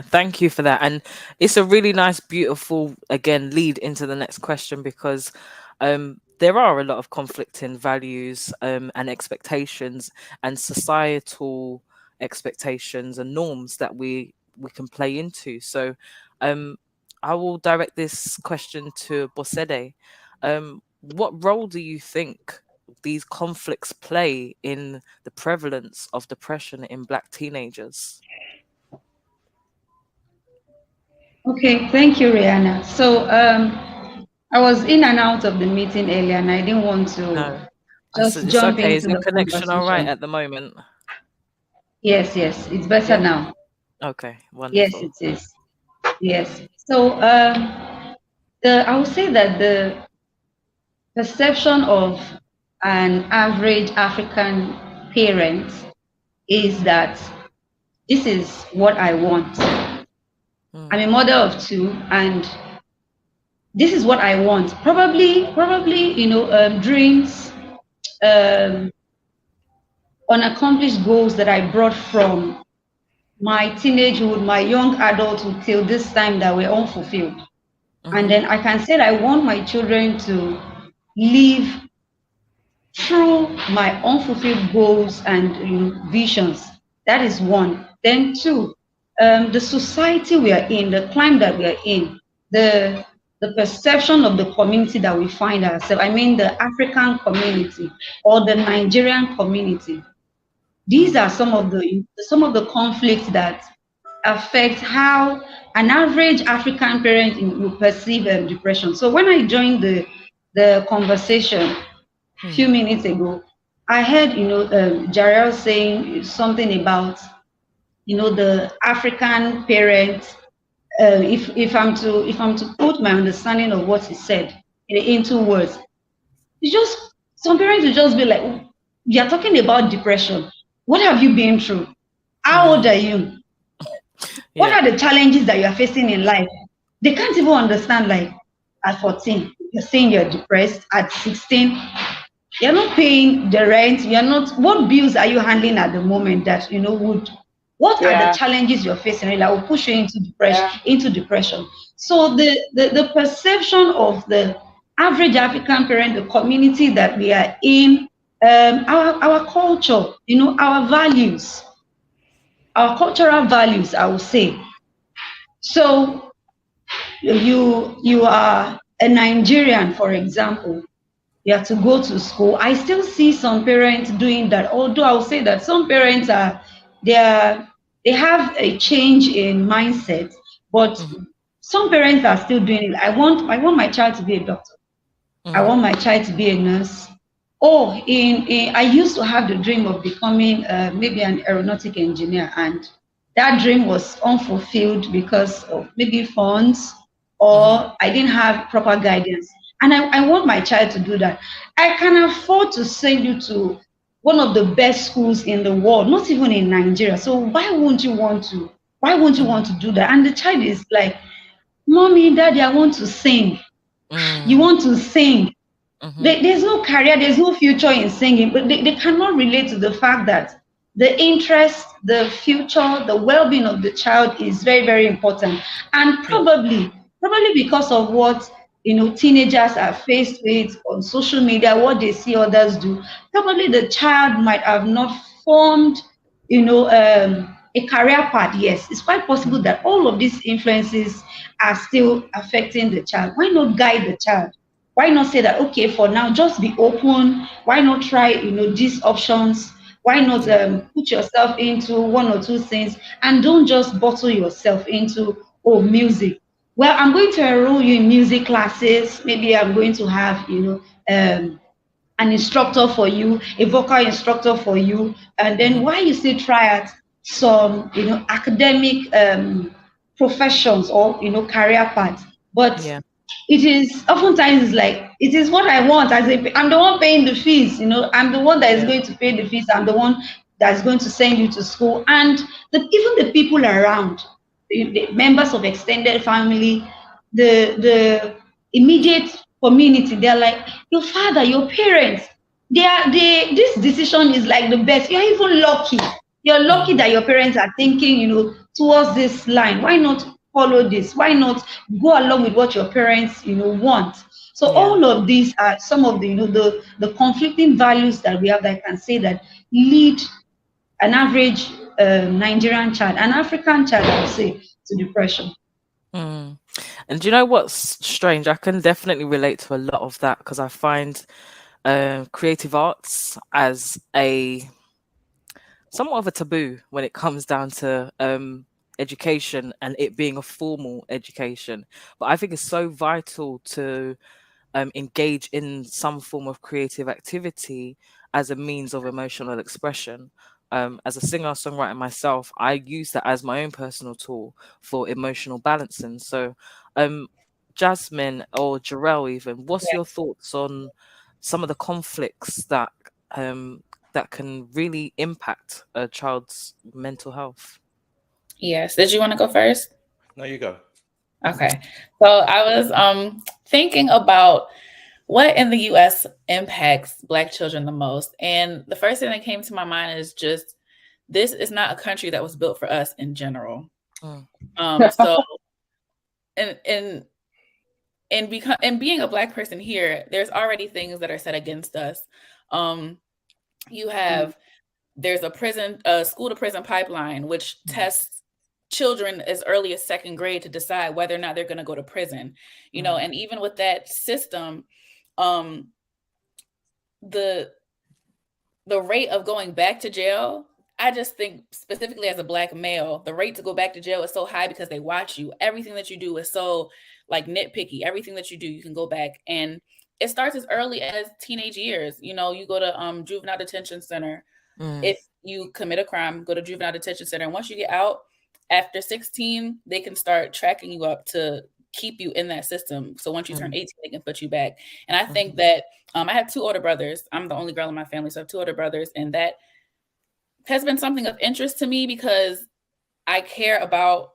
Thank you for that. And it's a really nice, beautiful, again, lead into the next question, because there are a lot of conflicting values and expectations and societal expectations and norms that we can play into. So I will direct this question to Bosede. What role do you think these conflicts play in the prevalence of depression in Black teenagers? Okay, thank you, Rihanna. So I was in and out of the meeting earlier, and I didn't want to just it's jump okay. into Is your the connection all right conversation. at the moment? Yes, it's better now. Okay, wonderful. Yes, it is. Yes. So I would say that the perception of an average African parent is that this is what I want. I'm a mother of two, and this is what I want. Probably, dreams, unaccomplished goals that I brought from my teenagehood, my young adulthood till this time that were unfulfilled. And then I can say that I want my children to live through my unfulfilled goals and visions. That is one. Then two, the society we are in, the climate that we are in, the perception of the community that we find ourselves, I mean the African community or the Nigerian community. These are some of the conflicts that affect how an average African parent will perceive depression. So when I joined the conversation a few minutes ago, I heard Jarrell saying something about the African parent. If I'm to put my understanding of what he said into words, it's just some parents will just be like, "You're talking about depression. What have you been through? How old are you? What are the challenges that you are facing in life?" They can't even understand. Like at 14, you're saying you're depressed. At 16, you're not paying the rent. You're not. What bills are you handling at the moment that would? What are the challenges you're facing that will push you into depression? So the perception of the average African parent, the community that we are in, our culture, our values, our cultural values, I would say. So you are a Nigerian, for example, you have to go to school. I still see some parents doing that, although I would say that some parents they have a change in mindset, but some parents are still doing it. I want my child to be a doctor. I want my child to be a nurse. I used to have the dream of becoming maybe an aeronautic engineer, and that dream was unfulfilled because of maybe funds or I didn't have proper guidance. And I want my child to do that. I can afford to send you to one of the best schools in the world, not even in Nigeria. So why won't you want to? Why won't you want to do that? And the child is like, "Mommy, Daddy, I want to sing." You want to sing. There's no career, there's no future in singing, but they cannot relate to the fact that the interest, the future, the well-being of the child is very, very important. And probably because of what teenagers are faced with on social media, what they see others do, probably the child might have not formed a career path. Yes, it's quite possible that all of these influences are still affecting the child. Why not guide the child? Why not say that, okay, for now, just be open? Why not try these options? Why not put yourself into one or two things, and don't just bottle yourself into music? Well, I'm going to enroll you in music classes. Maybe I'm going to have, an instructor for you, a vocal instructor for you. And then why you still try out some, academic professions or, career paths. But it is oftentimes like, it is what I want. I'm the one paying the fees, I'm the one that is going to pay the fees. I'm the one that's going to send you to school. And even the people around, the members of extended family, the immediate community, they're like, your father, your parents, this decision is like the best. You're even lucky. You're lucky that your parents are thinking, towards this line. Why not follow this? Why not go along with what your parents, want? So Yeah. all of these are some of the, the conflicting values that we have that I can say that lead an average Nigerian child, an African child, I would say, to depression. Mm. And do you know what's strange? I can definitely relate to a lot of that because I find creative arts as somewhat of a taboo when it comes down to education and it being a formal education. But I think it's so vital to engage in some form of creative activity as a means of emotional expression. As a singer songwriter myself, I use that as my own personal tool for emotional balancing. So, Jasmine or Jarrell, even, what's your thoughts on some of the conflicts that that can really impact a child's mental health? Yes. Did you want to go first? No, you go. Okay. So I was thinking about what in the US impacts Black children the most. And the first thing that came to my mind is just this is not a country that was built for us in general. So and being a Black person here, there's already things that are set against us. You have there's a school to prison pipeline which tests children as early as second grade to decide whether or not they're going to go to prison. And even with that system, the rate of going back to jail, I just think specifically as a Black male, the rate to go back to jail is so high because they watch you. Everything that you do is so like nitpicky. Everything that you do, you can go back. And it starts as early as teenage years. You go to juvenile detention center. If you commit a crime, go to juvenile detention center. And once you get out, after 16, they can start tracking you up to keep you in that system. So once you turn 18, they can put you back. And I think that I have 2 older brothers. I'm the only girl in my family, so I have 2 older brothers. And that has been something of interest to me because I care about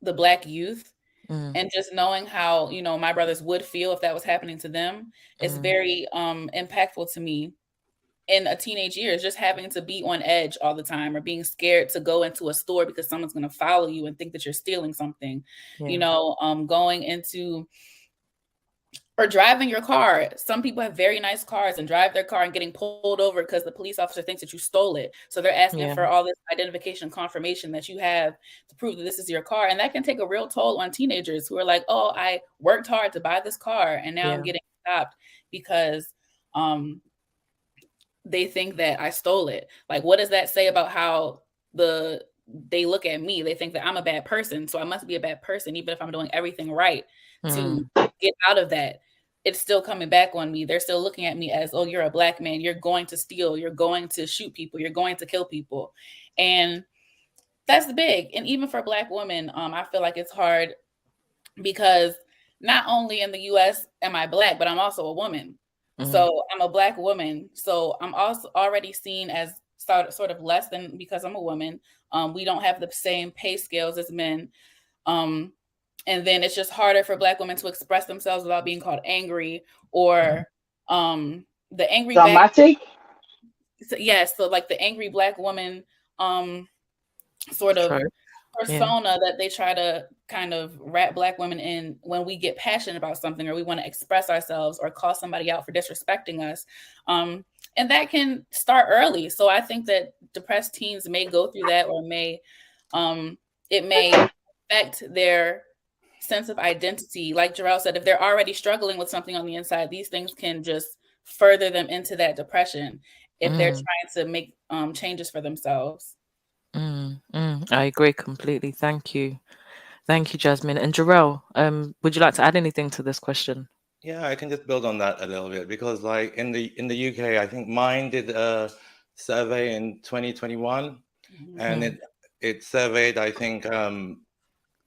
the Black youth. And just knowing how, my brothers would feel if that was happening to them is very impactful to me. In a teenage years, just having to be on edge all the time or being scared to go into a store because someone's going to follow you and think that you're stealing something, going into or driving your car. Some people have very nice cars and drive their car and getting pulled over because the police officer thinks that you stole it. So they're asking for all this identification confirmation that you have to prove that this is your car. And that can take a real toll on teenagers who are like, oh, I worked hard to buy this car and now I'm getting stopped because they think that I stole it. Like, what does that say about how they look at me? They think that I'm a bad person, so I must be a bad person, even if I'm doing everything right to get out of that. It's still coming back on me. They're still looking at me as, oh, you're a Black man. You're going to steal. You're going to shoot people. You're going to kill people. And that's big. And even for Black women, I feel like it's hard because not only in the US am I Black, but I'm also a woman. So I'm a Black woman. So I'm also already seen as sort of less than because I'm a woman. We don't have the same pay scales as men. And then it's just harder for Black women to express themselves without being called angry or the angry dramatic. So like the angry Black woman sort of persona that they try to kind of wrap Black women in when we get passionate about something or we want to express ourselves or call somebody out for disrespecting us. And that can start early. So I think that depressed teens may go through that or it may affect their sense of identity. Like Jarrell said, if they're already struggling with something on the inside, these things can just further them into that depression if they're trying to make changes for themselves. I agree completely. Thank you, Jasmine. And Jarrell, would you like to add anything to this question? Yeah, I can just build on that a little bit because, like in the UK, I think Mind did a survey in 2021, and it surveyed, I think,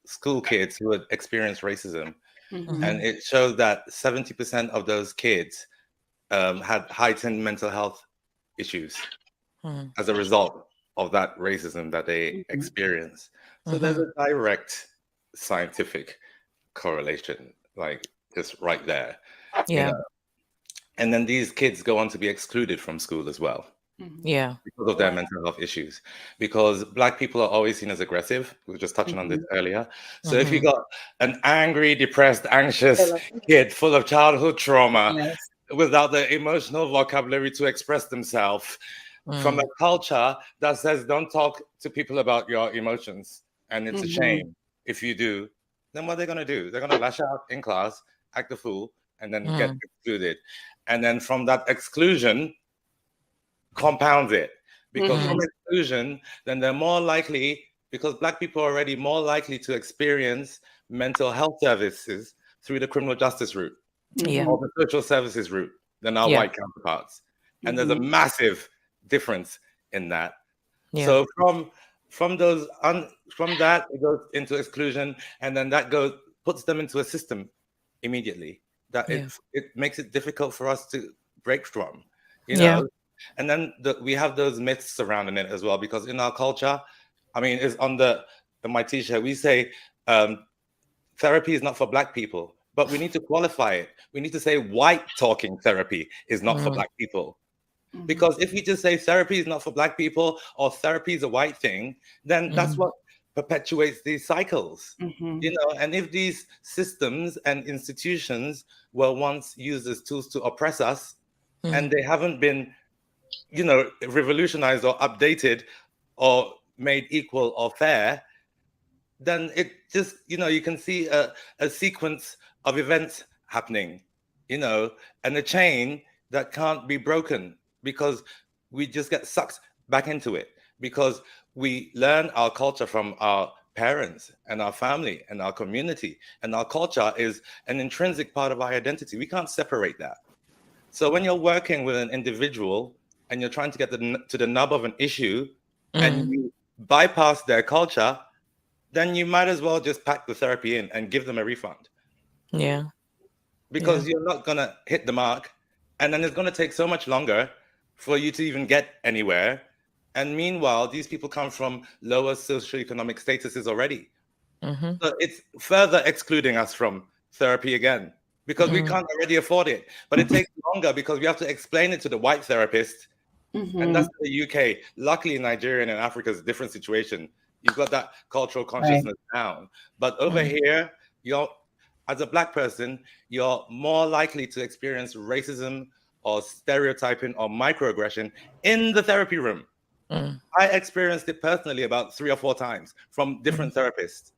school kids who had experienced racism, and it showed that 70% of those kids had heightened mental health issues as a result of that racism that they experience. So there's a direct scientific correlation, like just right there. Yeah. And then these kids go on to be excluded from school as well. Yeah. because of their mental health issues. Because Black people are always seen as aggressive. We were just touching on this earlier. So if you got an angry, depressed, anxious kid full of childhood trauma Yes. without the emotional vocabulary to express themselves, from a culture that says don't talk to people about your emotions and it's a shame if you do, then what are they going to do? They're going to lash out in class, act a fool, and then get excluded. And then from that exclusion, compounds it. Because from exclusion, then they're more likely, because Black people are already more likely to experience mental health services through the criminal justice route or the social services route than our white counterparts. And there's a massive difference in that. So from that it goes into exclusion, and then that puts them into a system immediately that it makes it difficult for us to break from, you know. And then we have those myths surrounding it as well, because in our culture, I mean, it's on my t-shirt, we say therapy is not for Black people, but we need to qualify it. We need to say white talking therapy is not for Black people. Because if we just say therapy is not for Black people or therapy is a white thing, then that's what perpetuates these cycles. You know, and if these systems and institutions were once used as tools to oppress us, and they haven't been, you know, revolutionized or updated or made equal or fair, then it just, you know, you can see a sequence of events happening, you know, and a chain that can't be broken, because we just get sucked back into it, because we learn our culture from our parents and our family and our community, and our culture is an intrinsic part of our identity. We can't separate that. So when you're working with an individual and you're trying to get to the nub of an issue and you bypass their culture, then you might as well just pack the therapy in and give them a refund. Yeah. Because you're not going to hit the mark. And then it's going to take so much longer for you to even get anywhere. And meanwhile, these people come from lower socioeconomic statuses already. So it's further excluding us from therapy again, because we can't already afford it. But it takes longer because we have to explain it to the white therapist. And that's the UK. Luckily, Nigeria and Africa is a different situation. You've got that cultural consciousness down. But over here, as a Black person, you're more likely to experience racism or stereotyping or microaggression in the therapy room. I experienced it personally about 3 or 4 times from different therapists,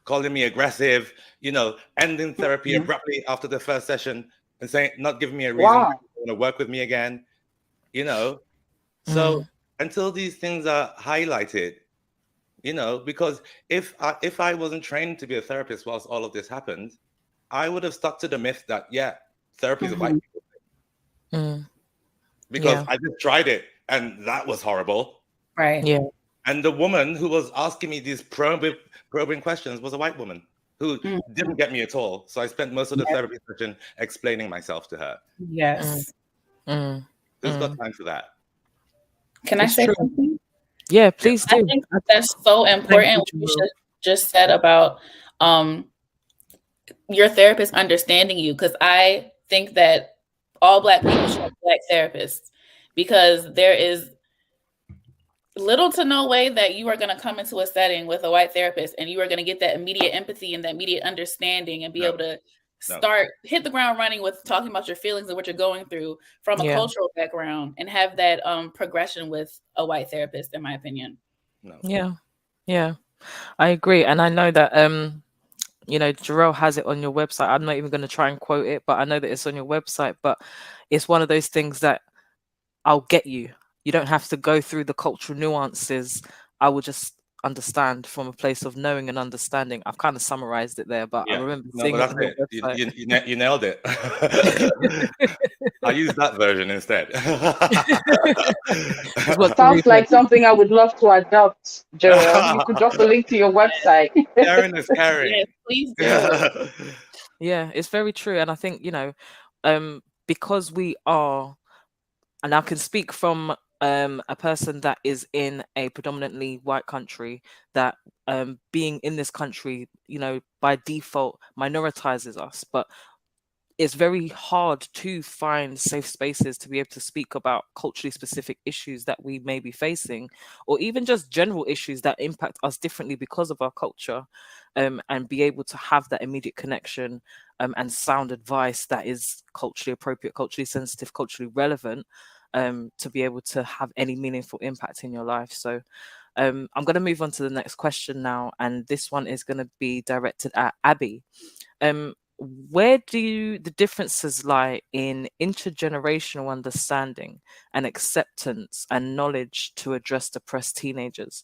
calling me aggressive, you know, ending therapy abruptly after the first session and saying, not giving me a reason to work with me again, you know. So until these things are highlighted, you know, because if I wasn't trained to be a therapist whilst all of this happened, I would have stuck to the myth that, therapy is a white people thing. Because I just tried it and that was horrible. Right. Yeah. And the woman who was asking me these probing questions was a white woman who didn't get me at all. So I spent most of the therapy session explaining myself to her. Yes. Who's got time for that? Can I say something? Yeah, please do. I think that's so important what you just said about your therapist understanding you, because I think that all Black people should have Black therapists, because there is little to no way that you are going to come into a setting with a white therapist and you are going to get that immediate empathy and that immediate understanding and be able to hit the ground running with talking about your feelings and what you're going through from a cultural background, and have that progression with a white therapist, in my opinion. Yeah, I agree. And I know that you know, Jarrell has it on your website. I'm not even going to try and quote it, but I know that it's on your website. But it's one of those things that I'll get you. You don't have to go through the cultural nuances. I will just understand from a place of knowing and understanding. I've kind of summarized it there, but I remember seeing it on your website. You nailed it. I use that version instead. Sounds like something I would love to adopt, Joel. You could drop a link to your website. Karen is Karen. Yes, please do. Yeah, it's very true. And I think, you know, because we are, and I can speak from a person that is in a predominantly white country, that being in this country, you know, by default minoritizes us. But it's very hard to find safe spaces to be able to speak about culturally specific issues that we may be facing, or even just general issues that impact us differently because of our culture, and be able to have that immediate connection, and sound advice that is culturally appropriate, culturally sensitive, culturally relevant, to be able to have any meaningful impact in your life. So I'm going to move on to the next question now, and this one is going to be directed at Abby. Where do the differences lie in intergenerational understanding and acceptance and knowledge to address depressed teenagers?